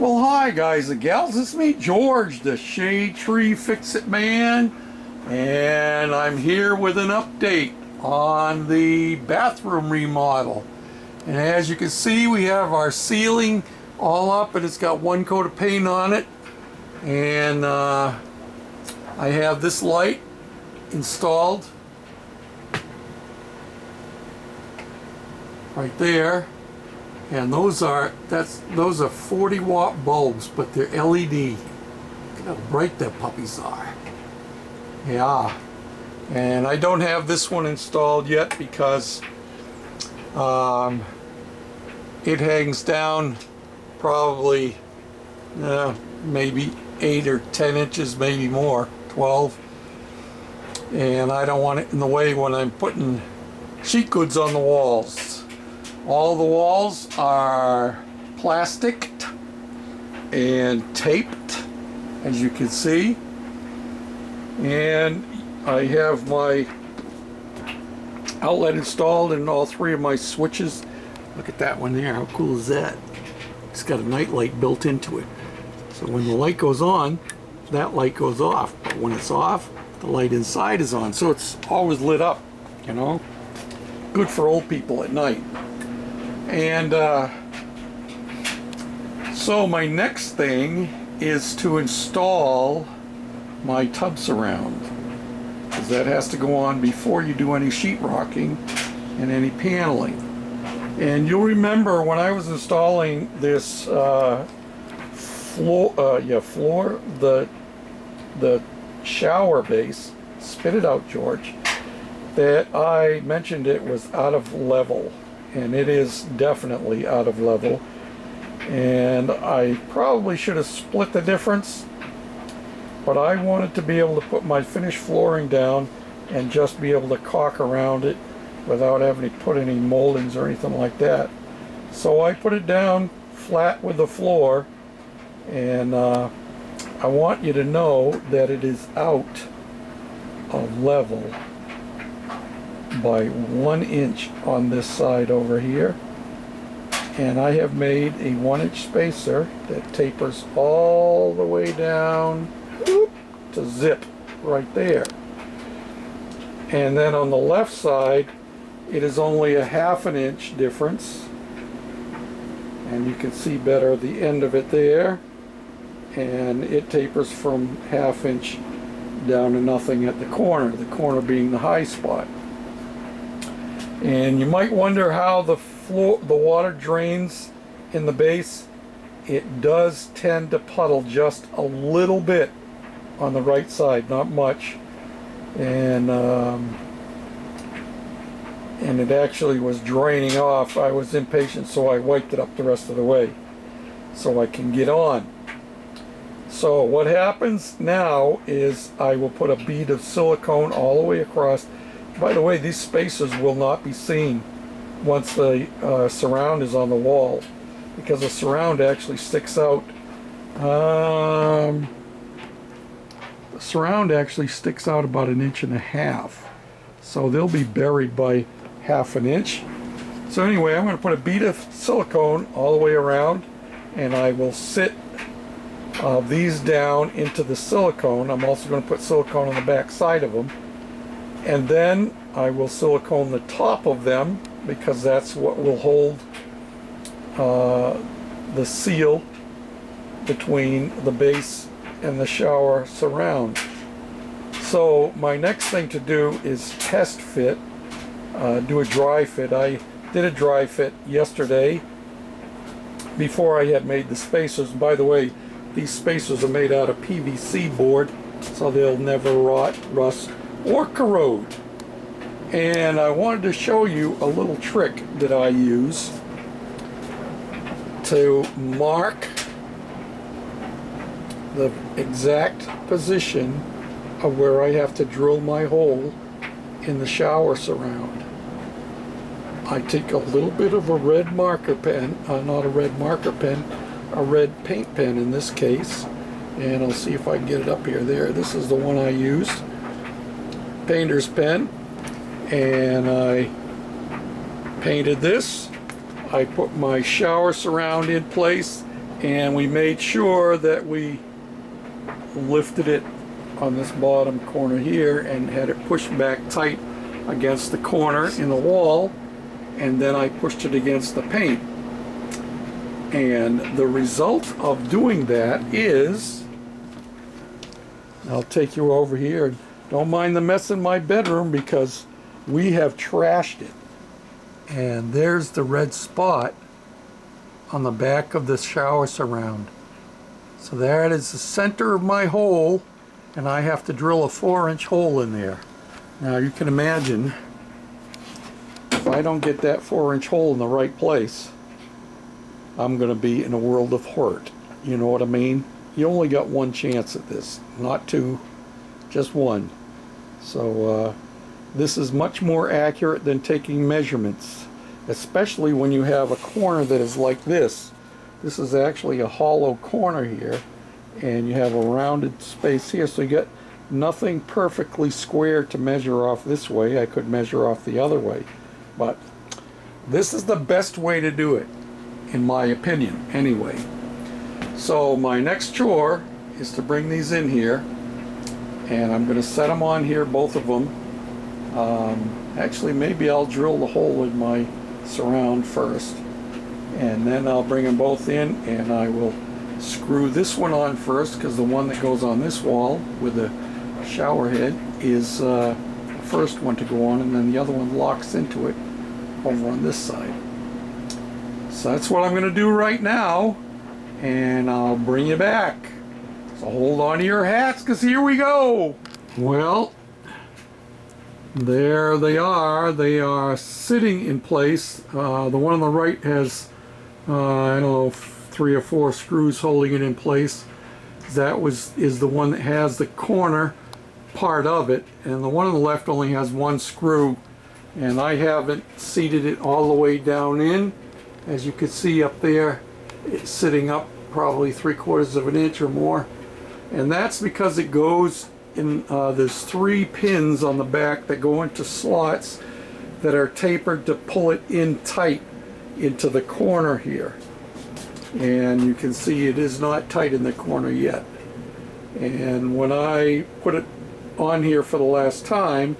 Well, hi guys and gals, it's me, George, the Shade Tree Fix-It Man, and I'm here with an update on the bathroom remodel. And as you can see, we have our ceiling all up and it's got one coat of paint on it, and I have this light installed right there. And those are 40-watt bulbs, but they're LED. Look how bright their puppies are. Yeah. And I don't have this one installed yet because it hangs down probably maybe 8 or 10 inches, maybe more, 12. And I don't want it in the way when I'm putting sheet goods on the walls. All the walls are plastic and taped, as you can see, and I have my outlet installed in all 3 of my switches. Look at that one there, how cool is that? It's got a night light built into it, so when the light goes on, that light goes off, but when it's off, the light inside is on, so it's always lit up, you know, good for old people at night. And so my next thing is to install my tub surround, because that has to go on before you do any sheetrocking and any paneling. And you'll remember when I was installing this the shower base, spit it out, George, that I mentioned it was out of level. And it is definitely out of level, and I probably should have split the difference, but I wanted to be able to put my finished flooring down and just be able to caulk around it without having to put any moldings or anything like that. So I put it down flat with the floor, and I want you to know that it is out of level by 1 inch on this side over here, and I have made a 1-inch spacer that tapers all the way down to zip right there. And then on the left side it is only a 1/2 inch difference, and you can see better the end of it there, and it tapers from 1/2 inch down to nothing at the corner being the high spot. And you might wonder how the water drains in the base. It does tend to puddle just a little bit on the right side, not much, and it actually was draining off. I was impatient, so I wiped it up the rest of the way so I can get on. So what happens now is I will put a bead of silicone all the way across. By the way, these spacers will not be seen once the surround is on the wall, because the surround actually sticks out. The surround actually sticks out about 1.5 inches, so they'll be buried by 1/2 inch. So anyway, I'm going to put a bead of silicone all the way around, and I will sit these down into the silicone. I'm also going to put silicone on the back side of them. And then I will silicone the top of them, because that's what will hold the seal between the base and the shower surround. So my next thing to do is test fit, do a dry fit. I did a dry fit yesterday before I had made the spacers. And by the way, these spacers are made out of PVC board, so they'll never rot, rust, or corrode. And I wanted to show you a little trick that I use to mark the exact position of where I have to drill my hole in the shower surround. I take a little bit of a red marker pen, not a red marker pen, a red paint pen in this case, and I'll see if I can get it up here. There, this is the one I used. Painter's pen, and I painted this. I put my shower surround in place and we made sure that we lifted it on this bottom corner here and had it pushed back tight against the corner in the wall, and then I pushed it against the paint. And the result of doing that is, I'll take you over here. Don't mind the mess in my bedroom because we have trashed it. And there's the red spot on the back of the shower surround. So that is the center of my hole, and I have to drill a 4-inch hole in there. Now you can imagine, if I don't get that 4-inch hole in the right place, I'm going to be in a world of hurt. You know what I mean? You only got one chance at this, not two, just one. So this is much more accurate than taking measurements, especially when you have a corner that is like this. This is actually a hollow corner here, and you have a rounded space here, so you get nothing perfectly square to measure off this way. I could measure off the other way, but this is the best way to do it, in my opinion, anyway. So my next chore is to bring these in here, and I'm going to set them on here, both of them. Actually, maybe I'll drill the hole in my surround first, and then I'll bring them both in, and I will screw this one on first, because the one that goes on this wall with the shower head is the first one to go on, and then the other one locks into it over on this side. So that's what I'm going to do right now, and I'll bring you back. So hold on to your hats, because here we go. Well, there they are. They are sitting in place. The one on the right has, I don't know, 3 or 4 screws holding it in place. That is the one that has the corner part of it, and the one on the left only has 1 screw, and I haven't seated it all the way down in. As you can see up there, it's sitting up probably 3/4 of an inch or more, and that's because it goes in, there's 3 pins on the back that go into slots that are tapered to pull it in tight into the corner here. And you can see it is not tight in the corner yet. And when I put it on here for the last time,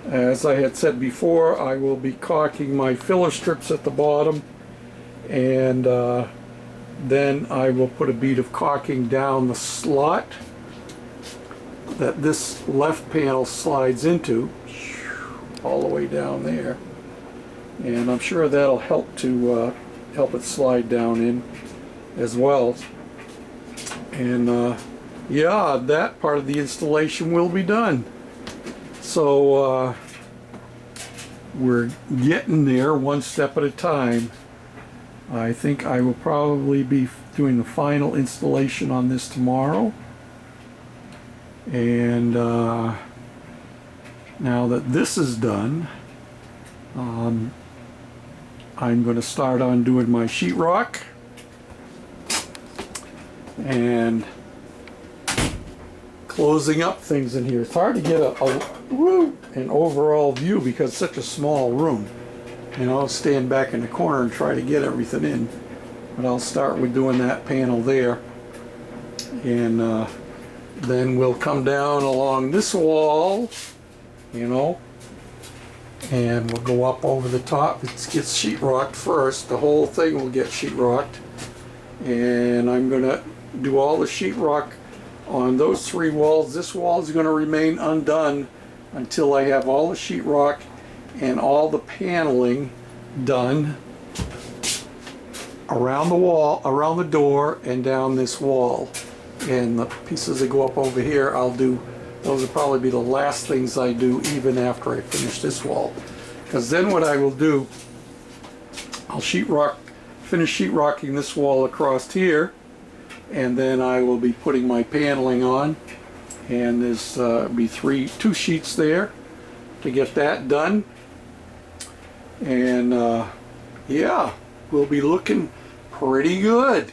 as I had said before, I will be caulking my filler strips at the bottom, and then I will put a bead of caulking down the slot that this left panel slides into, all the way down there, and I'm sure that'll help to help it slide down in as well. And yeah, that part of the installation will be done. So we're getting there one step at a time. I think I will probably be doing the final installation on this tomorrow. And now that this is done, I'm going to start on doing my sheetrock and closing up things in here. It's hard to get an overall view because it's such a small room. You know, I'll stand back in the corner and try to get everything in. But I'll start with doing that panel there. And then we'll come down along this wall, you know, and we'll go up over the top. It gets sheetrocked first. The whole thing will get sheetrocked. And I'm going to do all the sheetrock on those 3 walls. This wall is going to remain undone until I have all the sheetrock and all the paneling done around the wall, around the door, and down this wall. And the pieces that go up over here, I'll do, those will probably be the last things I do even after I finish this wall. Because then what I will do, I'll finish sheetrocking this wall across here, and then I will be putting my paneling on, and there's be 2 sheets there to get that done. And yeah, we'll be looking pretty good.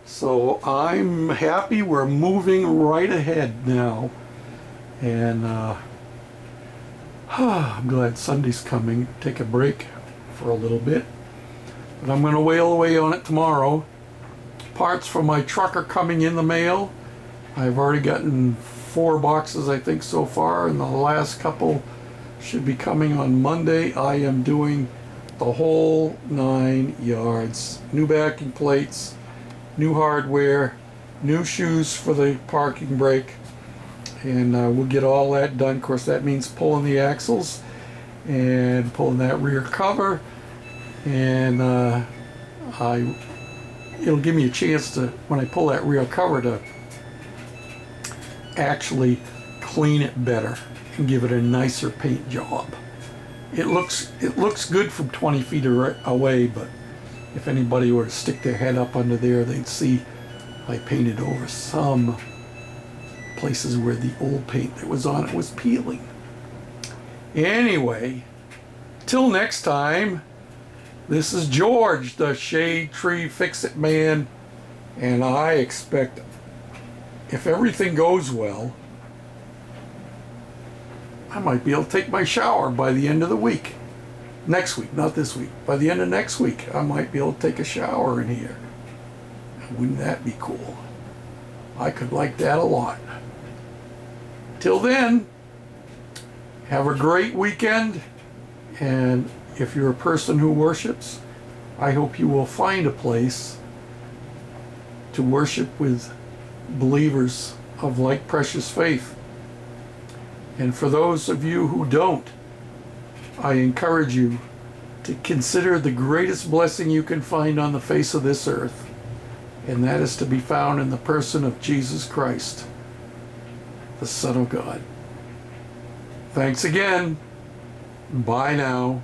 So I'm happy we're moving right ahead now. And I'm glad Sunday's coming. Take a break for a little bit. But I'm going to wail away on it tomorrow. parts for my truck are coming in the mail. I've already gotten 4 boxes, I think, so far, and the last couple should be coming on Monday. I am doing the whole 9 yards. New backing plates, new hardware, new shoes for the parking brake, and we'll get all that done. Of course, that means pulling the axles and pulling that rear cover, and it'll give me a chance to, when I pull that rear cover, to actually clean it better and give it a nicer paint job. It looks good from 20 feet away, but if anybody were to stick their head up under there, they'd see I painted over some places where the old paint that was on it was peeling. Anyway, till next time, this is George, the Shade Tree Fix-It Man, and I expect, if everything goes well, I might be able to take my shower by the end of the week. Next week, not this week. By the end of next week, I might be able to take a shower in here. Wouldn't that be cool? I could like that a lot. Till then, have a great weekend, and if you're a person who worships, I hope you will find a place to worship with believers of like precious faith. And for those of you who don't, I encourage you to consider the greatest blessing you can find on the face of this earth, and that is to be found in the person of Jesus Christ, the Son of God. Thanks again. Bye now.